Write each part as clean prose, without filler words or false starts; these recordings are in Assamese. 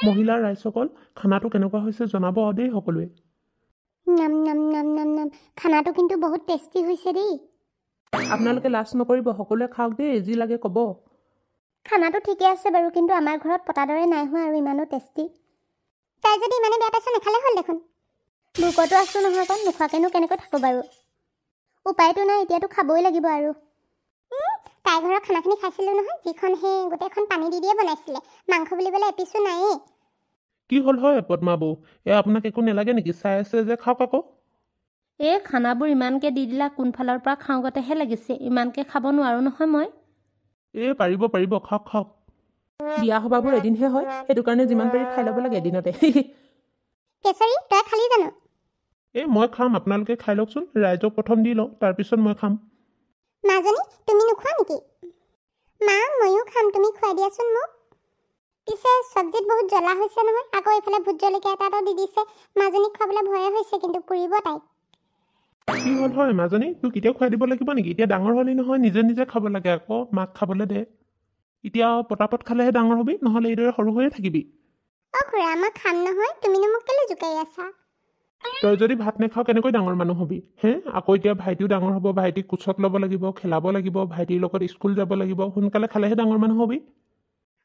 মহিলাৰ ৰাইজসকল খানাটো কেনেকুৱা হৈছে জনাব দেই সকলোৱে। নাম নাম নাম নাম নাম খানাটো কিন্তু বহুত টেষ্টি হৈছে দেই। আপোনালোকে লাজ নকৰিব, সকলোৱে খাওক দেই, যি লাগে ক'ব। খানাটো ঠিকে আছে বাৰু, কিন্তু আমাৰ ঘৰত পতা দৰে নাই হোৱা আৰু ইমানো টেষ্টি। তাই যদি ইমানে বেয়া পাইছে নাখালে হ'ল দেখোন। ভোকতো আছোঁ নহয়, অকণ নোখোৱাকেনো কেনেকৈ থাকোঁ বাৰু। উপায়তো নাই, এতিয়াতো খাবই লাগিব আৰু। তাইৰ ঘৰৰ খানাখিনি খাইছিলোঁ নহয়, যিখন সেই গোটেইখন পানী দি দিয়ে বনাইছিলে, মাংস বুলিবলৈ এপিছো নায়েই। কি হ'ল হয় পদ্মা বৌ, আপোনাক একো নেলাগে নেকি? চাই আছে যে খাওক আকৌ। খানাবোৰ ইমানকৈ দি দিলা, কোনফালৰ পৰা খাওঁগতেহে লাগিছে, ইমানকৈ খাব নোৱাৰোঁ নহয় মই। পাৰিব পাৰিব, খাওক খাওক। বিয়া সবাহবোৰ এদিনহে হয়, সেইটো কাৰণে যিমান পাৰি খাই ল'ব লাগে এদিনতে। কেশৰী, তই খালি জানো? মই খাম, আপোনালোকে খাই লওকচোন, ৰাইজক প্ৰথম দি লওঁ, তাৰপিছত মই খাম। মাজনী, তুমি নোখোৱা নেকি? মা, ময়ো খাম, তুমি খুৱাই দিয়াচোন মোক। পিছে চব্জিত বহুত জ্বলা হৈছে নহয়, আকৌ এইফালে ভোট জলকীয়া এটা দি দিছে। মাজনীক খুৱাবলৈ ভয়ে হৈছে, কিন্তু পুৰিব তাইক। কি হ'ল হয় মাজনী, তোক এতিয়াও খুৱাই দিব লাগিব নেকি? এতিয়া ডাঙৰ হ'লি নহয়, নিজে নিজে খাব লাগে আকৌ, মাক খাবলৈ দে। এতিয়া পটাপট খালেহে ডাঙৰ হবি, নহ'লে এইদৰে সৰু হৈয়ে থাকিবি। খুৰা, মই খাম নহয়, তুমিনো মোক কেলে জোকাৰি আছা? তই যদি ভাত নেখাও কেনেকৈ ডাঙৰ মানুহ হবি আকৌ এতিয়া ভাইটিও ডাঙৰ হ'ব, ভাইটিক কোচত ল'ব লাগিব, খেলাব লাগিব, ভাইটিৰ লগত স্কুল যাব লাগিব, সোনকালে খালেহে ডাঙৰ মানুহ হবি।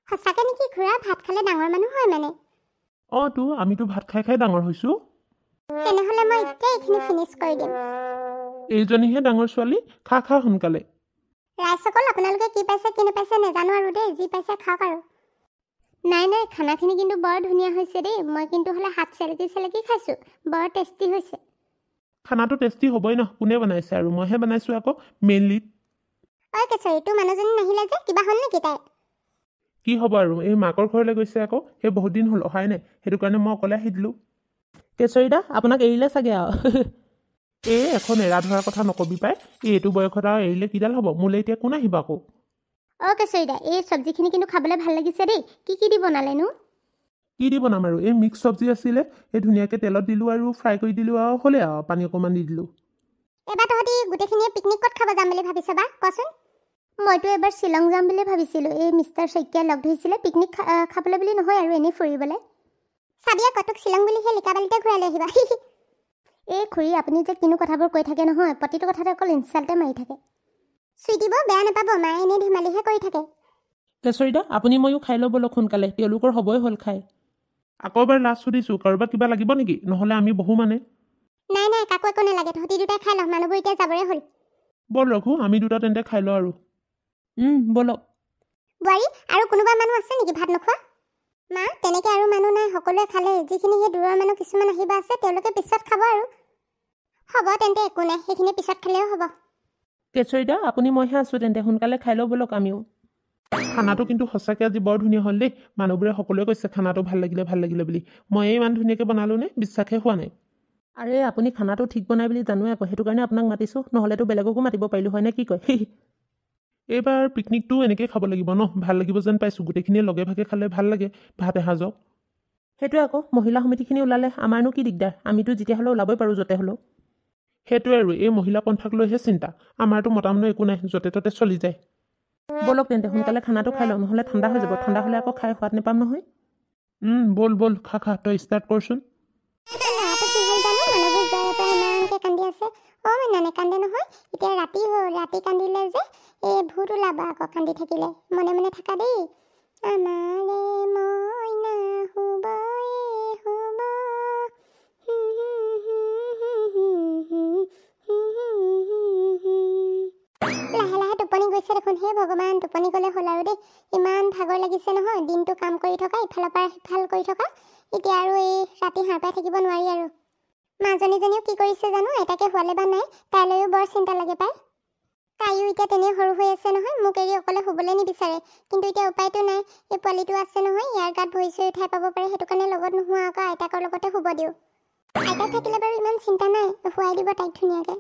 সঁচাকে নেকি খুৰা? ভাত খালে ডাঙৰ মানুহ হয় মানে? আমিতো ভাত খাই খাই ডাঙৰ হৈছো। তেনেহ'লে মই এতিয়া এইখিনি ফিনিছ কৰি দিম। এইজনীহে ডাঙৰ ছোৱালী, খা খা সোনকালে। ৰাইজসকল, আপোনালোকে কি পাইছে কি নাপাইছে নেজানো আৰু দেই, যি পাইছে খাওক আৰু। নাই নাই, খানাখিনি কিন্তু বৰ ধুনীয়া হৈছে দেই, মই কিন্তু হ'লে হাত চেলেকি খাইছোঁ, বৰ টেষ্টি হৈছে। খানাটো টেষ্টি হ'বই ন, কোনে বনাইছে আৰু? মইহে বনাইছোঁ আকৌ, মেইনলি। কেশৰী, তোৰ মানুহজনী নাহিলে যে, কিবা হ'ল নেকি তাই? কি হ'ব আৰু, এই মাকৰ ঘৰলৈ গৈছে আকৌ, সেই বহুত দিন হ'ল অহাই নাই, সেইটো কাৰণে মই অকলে আহি দিলোঁ। কেশৰীদা, আপোনাক এৰিলে চাগে আৰু। এখন এৰা ধৰাৰ কথা নকবি পাই, এইটো বয়সত আৰু এৰিলে কিডাল হ'ব, মোলৈ এতিয়া কোন আহিব আকৌ? কেশৰীদা, এই চব্জিখিনি কিন্তু খাবলৈ ভাল লাগিছে দেই, কি দি বনালেনো? কি দি বনাম আৰু, এই মিক্স চব্জি আছিলে, এই ধুনীয়াকৈ তেলত দিলোঁ আৰু ফ্ৰাই কৰি দিলোঁ আৰু হ'লে আৰু পানী অকণমান দি দিলোঁ। এবাৰ তহঁতি গোটেইখিনিয়ে পিকনিক ক'ত খাব যাম বুলি ভাবিছ বা, কচোন? মইতো এবাৰ শ্বিলং যাম বুলি ভাবিছিলোঁ, এই মিষ্টাৰ শইকীয়াই লগ ধৰিছিলে, পিকনিক খাবলৈ বুলি নহয় আৰু এনেই ফুৰিবলৈ। চাবি আকৌ, তোক শ্বিলং বুলি সেই লিকাবালিতে ঘূৰাই লৈ আহিবা। খুৰী, আপুনি যে কিনো কথাবোৰ কৈ থাকে নহয়, প্ৰতিটো কথাতে অকল ইনচাল্টে মাৰি থাকে। চুইটিব বেয়া নাপাব, মায়ে এনেই ধেমালিহে কৰি থাকে। কেশৰীদা, আপুনি ময়ো খাই ল'ব লওক সোনকালে, তেওঁলোকৰ হ'বই হ'ল খাই। আকৌ এবাৰ লাষ্ট সুধিছোঁ, কাৰোবাক কিবা লাগিব নেকি? নহ'লে আমি বহু মানে। নাই নাই, কাকো একো নালাগে, তহঁতি দুটাই খাই লওঁ, মানুহবোৰ এতিয়া যাবৰে হ'ল। ব'ল ৰঘু, আমি দুটা তেন্তে খাই লওঁ আৰু। ব'লক। বোৱাৰী, আৰু কোনোবা মানুহ আছে নেকি ভাত নোখোৱা? মা, তেনেকৈ আৰু মানুহ নাই, সকলোৱে খালে। যিখিনি সেই দূৰৰ মানুহ কিছুমান আহিব আছে, তেওঁলোকে পিছত খাব আৰু। হ'ব তেন্তে, একো নাই, সেইখিনি পিছত খালেও হ'ব। কেশৰীদা, আপুনি মইহে আছোঁ তেন্তে, সোনকালে খাই লওঁ ব'লক আমিও। খানাটো কিন্তু সঁচাকৈ আজি বৰ ধুনীয়া হ'ল দেই, মানুহবোৰে সকলোৱে কৈছে খানাটো ভাল লাগিলে বুলি। ময়ে ইমান ধুনীয়াকৈ বনালোঁ নে? বিশ্বাসে হোৱা নাই। আৰে আপুনি খানাটো ঠিক বনাই বুলি জানোৱে আকৌ, সেইটো কাৰণে আপোনাক মাতিছোঁ, নহ'লেতো বেলেগকো মাতিব পাৰিলোঁ হয় নে, কি কয়? এইবাৰ পিকনিকটো এনেকৈ খাব লাগিব ন, ভাল লাগিব যেন পাইছোঁ, গোটেইখিনিয়ে লগে ভাগে খালে ভাল লাগে ভাত এসাঁজক। সেইটোৱে আকৌ, মহিলা সমিতিখিনি ওলালে আমাৰনো কি দিগদাৰ, আমিতো যেতিয়া হ'লেও ওলাবই পাৰোঁ য'তে হ'লেও। সেইটোৱে আৰু, এই মহিলা পন্থাক লৈহে চিন্তা, আমাৰতো মতা মানুহ একো নাই, য'তে ত'তে চলি যায়। ব'লক তেন্তে, সোনকালে খানাটো খাই লওঁ, নহ'লে ঠাণ্ডা হৈ যাব, ঠাণ্ডা হ'লে আকৌ খাই সোৱাদ নাপাম নহয়। ব'ল ব'ল, খা তই ষ্টাৰ্ট কৰচোন। নেকান্দে নহয়, এতিয়া ৰাতি হ'ল, ৰাতি কান্দিলে যে এই ভূত ওলাবা আকৌ কান্দি থাকিলে, মনে মনে থাকা দেই। আমাৰে মইনা শুব শুব, লাহে লাহে টোপনি গৈছে দেখোন। হে ভগৱান, টোপনি গ'লে হ'ল আৰু দেই, ইমান ভাগৰ লাগিছে নহয়, দিনটো কাম কৰি থকা, ইফালৰ পৰা সিফাল কৰি থকা, এতিয়া আৰু এই ৰাতি সাৰ পাই থাকিব নোৱাৰি আৰু। মাজনীজনীও কি কৰিছে জানো, এটাকে হোৱালে বা নাই, তাইলৈও বৰ চিন্তা লাগে পায়। তাইও এতিয়া তেনেই সৰু হৈ আছে নহয়, মোক এৰি অকলে শুবলৈ নিবিচাৰে, কিন্তু এতিয়া উপায়তো নাই, এই পোৱালিটো আছে নহয়, ইয়াৰ গাত ভৰি চৰি উঠাই পাব পাৰে, সেইটো কাৰণে লগত নোহোৱা আকৌ আইতাকৰ লগতে শুব দিওঁ। আইতাক থাকিলে বাৰু ইমান চিন্তা নাই, শুৱাই দিব তাইক ধুনীয়াকৈ।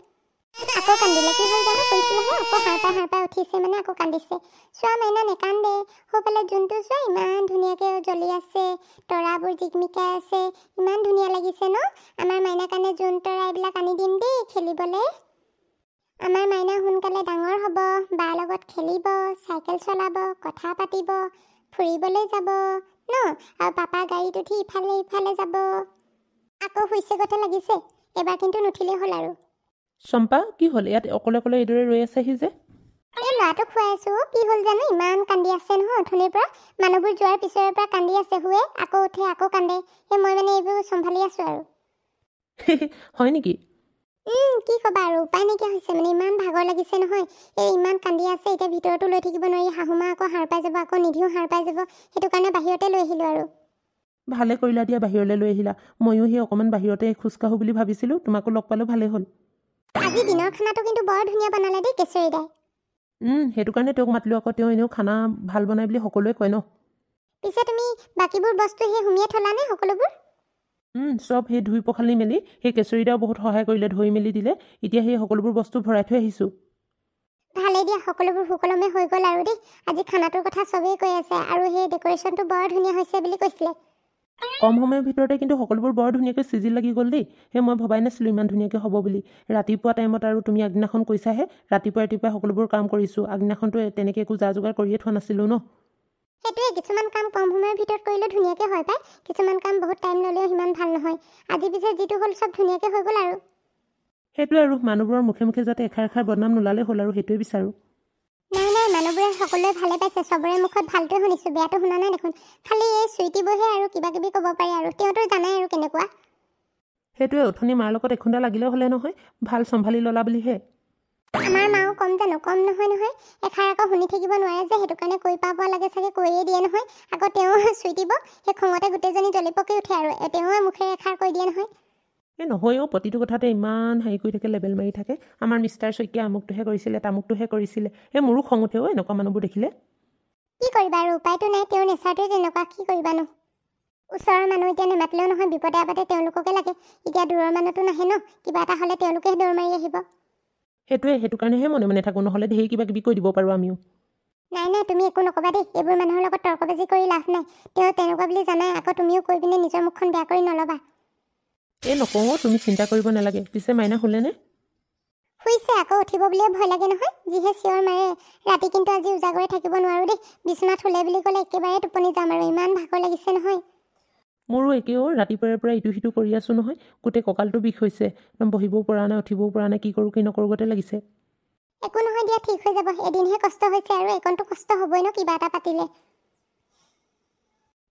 আকৌ কান্দিলে, কি হ'ল জানো, কৈছিলেহে আকৌ সাৰ পাই উঠিছে মানে আকৌ কান্দিছে। চোৱা মাইনা নেকান্দে, সৌফালে জোনটো চোৱা ইমান ধুনীয়াকৈ জ্বলি আছে, তৰাবোৰ জিকমিকাই আছে, ইমান ধুনীয়া লাগিছে ন। আমাৰ মাইনাৰ কাৰণে জোন তৰা এইবিলাক আনি দিম দেই খেলিবলৈ। আমাৰ মাইনা সোনকালে ডাঙৰ হ'ব, বাৰ লগত খেলিব, চাইকেল চলাব, কথা পাতিব, ফুৰিবলৈ যাব, ন, আৰু পাপা গাড়ীত উঠি ইফালে ইফালে যাব। আকৌ শুইছে গতে লাগিছে। এবাৰ কিন্তু নুঠিলেই হ'ল আৰু। চম্পা কি হ'ল ইয়াত অকলে অকলে এইদৰে ৰৈ আছেহি যে? এই ল'ৰাটোক খুৱাই আছো। কি হ'ল জানো, ইমান কান্দি আছে নহয় অথনিৰ পৰা। মানুহবোৰ যোৱাৰ পিছৰে পৰা কান্দি আছে, শুৱে আকৌ উঠে আকৌ কান্দে। মই মানে এইবোৰ চম্ভালি আছো আৰু। হয় নেকি? কি ক'বা আৰু, উপায় নাইকিয়া হৈছে মানে, ইমান ভাগৰ লাগিছে নহয়। এই ইমান কান্দি আছে, এতিয়া ভিতৰতো লৈ থাকিব নোৱাৰি। শাহুমা আকৌ সাৰ পাই যাব, আকৌ নিধিও সাৰ পাই যাব। সেইটো কাৰণে বাহিৰতে লৈ আহিলোঁ আৰু। ভালে কৰিলা দিয়া, বাহিৰলৈ লৈ আহিলা। ময়ো সেই অকণমান বাহিৰতে খোজকাঢ়োঁ বুলি ভাবিছিলোঁ, তোমাকো লগ পালোঁ, ভালেই হ'ল। আজি দিনৰ খানাটো কিন্তু বৰ ধুনীয়া বনালে দেই কেশৰী দাই। সেইটো কাৰণে তেওঁক মাতিলোঁ আকৌ, তেওঁ এনেও খানা ভাল বনাই বুলি সকলোৱে কয় ন। পিছে তুমি বাকীবোৰ বস্তু সেই সুমিয়াই থলানে সকলোবোৰ? চব সেই ধুই পখালি মেলি, সেই কেশৰীদাও বহুত সহায় কৰিলে, ধুই মেলি দিলে। এতিয়া সেই সকলোবোৰ বস্তু ভৰাই থৈ আহিছোঁ। ভালেই দিয়া, সকলোবোৰ সুকলমে হৈ গ'ল আৰু দেই। আজি খানাটোৰ কথা চবেই কৈ আছে, আৰু সেই ডেক'ৰেশ্যনটো বৰ ধুনীয়া হৈছে বুলি কৈছিলে। কম সময়ৰ ভিতৰতে কিন্তু সকলোবোৰ বৰ ধুনীয়াকৈ চিজিল লাগি গ'ল দেই। সেই মই ভবাই নাছিলোঁ ইমান ধুনীয়াকৈ হ'ব বুলি। ৰাতিপুৱা টাইমত আৰু তুমি আগদিনাখন কৈছাহে, ৰাতিপুৱাই সকলোবোৰ কাম কৰিছোঁ। আগদিনাখনতো তেনেকৈ একো যা যোগাৰ কৰিয়ে থোৱা নাছিলোঁ ন। সেইটোৱে, কিছুমান কাম কম সময়ৰ ভিতৰত কৰিলে ধুনীয়াকৈ হয় পায়। কিছুমান কাম বহুত টাইম ল'লেও সিমান ভাল নহয়। আজি পিছে যিটো হ'ল চব ধুনীয়াকৈ হৈ গ'ল আৰু। সেইটোৱে আৰু, মানুহবোৰৰ মুখে মুখে যাতে এষাৰ এষাৰ বদনাম নোলালে হ'ল আৰু, সেইটোৱে বিচাৰোঁ। নাই মানুহবোৰে সকলোৱে ভালে পাইছে। চবৰে মুখত ভালটোৱে শুনিছোঁ, বেয়াটো শুনা নাই দেখোন। খালি এই চুইটিবহে আৰু কিবা কিবি ক'ব পাৰি আৰু, তেওঁতো জানাই আৰু কেনেকুৱা। সেইটোৱে, অথনি মাৰ লগত এখুন্দা লাগিলেও হ'লে নহয়, ভাল চম্ভালি ল'লা বুলিহে। আমাৰ মাও কম জানো, কম নহয়। এষাৰ আকৌ শুনি থাকিব নোৱাৰে যে, সেইটো কাৰণে কৈ পাব লাগে চাগে, কৈয়ে দিয়ে নহয়। আকৌ তেওঁ চুইটিব, সেই খঙতে গোটেইজনী জ্বলি পকি উঠে আৰু, তেওঁ মুখেৰে এষাৰ কৈ দিয়ে নহয়। নহয়ও, প্ৰতিটো কথাতে ইমান হেৰি কৰি থাকে, লেবেল মাৰি থাকে। আমাৰ মিষ্টাৰ শইকীয়া আমুকটোহে কৰিছিলে, তামুকটোহে কৰিছিলে। মোৰো খং উঠেও এনেকুৱা মানুহবোৰ দেখিলে। কি কৰিবা আৰু, উপায়তো নাই, তেওঁৰ নেচাৰটোৱে তেনেকুৱা, কি কৰিবানো। ওচৰৰ মানুহ এতিয়া নেমাতিলেও নহয়, বিপদে আপদে তেওঁলোককে লাগে। এতিয়া দূৰৰ মানুহতো নাহে ন, কিবা এটা হ'লে তেওঁলোকেহে দৌৰ মাৰি আহিব। সেইটো কাৰণেহে মনে মনে থাকোঁ, নহ'লে ঢেৰ কিবা কিবি কৈ দিব পাৰোঁ আমিও। নাই তুমি একো নক'বা দেই, এইবোৰ মানুহৰ লগত তৰ্কবাজি কৰি লাভ নাই। তেওঁ তেনেকুৱা বুলি জানাই, আকৌ তুমিও কৈ পিনে নিজৰ মুখখন বেয়া কৰি নল'বা। নকওঁ, তুমি চিন্তা কৰিব নালাগে। পিছে মাইনা শুলেনে? শুইছে, আকৌ উঠিব বুলিয়ে ভয় লাগে নহয়, যিহে চিঞৰ মাৰে। ৰাতি কিন্তু আজি উজাগৰে থাকিব নোৱাৰোঁ দেই। বিচনাত শুলে বুলি ক'লে একেবাৰে টোপনি যাম আৰু, ইমান ভাগৰ লাগিছে নহয়। মোৰো একেও, ৰাতিপুৱাৰে পৰা ইটো সিটো কৰি আছোঁ নহয়, গোটেই কঁকালটো বিষ হৈছে। বহিবও পৰা নাই, উঠিবও পৰা নাই, কি কৰোঁ কি নকৰোঁ গতে লাগিছে। একো নহয় দিয়া, ঠিক হৈ যাব। এদিনহে কষ্ট হৈছে আৰু, এইকণটো কষ্ট হ'বই ন কিবা এটা পাতিলে।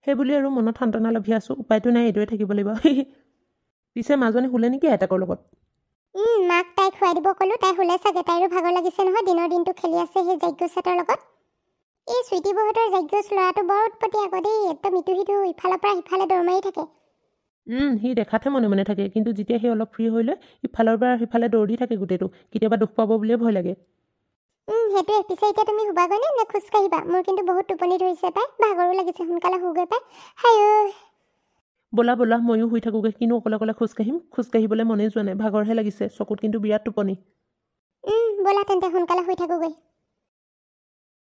সেই বুলি আৰু মনত সান্তনা লভি আছোঁ, উপায়তো নাই, এইদৰে থাকিব লাগিব। পিছে মাজনী শুলে নেকি আইতাকৰ লগত? মাক তাইক খুৱাই দিব ক'লোঁ, তাই শুলে চাগে। তাইৰো ভাগৰ লাগিছে নহয়, দিনৰ দিনটো খেলি আছে সেই যজ্ঞছেটৰ লগত। এই চুইটি বহুতৰ যজ্ঞছ ল'ৰাটো বৰ উৎপত্তি আকৌ দেই, একদম ইটো সিটো ইফালৰ পৰা সিফালে দৌৰ মাৰি থাকে। সি দেখাতহে মনে মনে থাকে, কিন্তু যেতিয়া সি অলপ ফ্ৰী হৈ লয়, ইফালৰ পৰা সিফালে দৌৰি থাকে গোটেইটো। কেতিয়াবা দুখ পাব বুলিয়ে ভয় লাগে। সেইটোৱে। পিছে এতিয়া তুমি শুবাগৈনে নে খোজকাঢ়িবা? মোৰ কিন্তু বহুত টোপনি ধৰিছে পাই, ভাগৰো লাগিছে, সোনকালে শুগৈ পাই। ব'লা ময়ো শুই থাকোঁগৈ, কিনো অকলে অকলে খোজকাঢ়িম। খোজকাঢ়িবলৈ মনেই যোৱা নাই, ভাগৰহে লাগিছে, চকুত কিন্তু বিৰাট টোপনি। ব'লা তেন্তে সোনকালে শুই থাকোঁগৈ।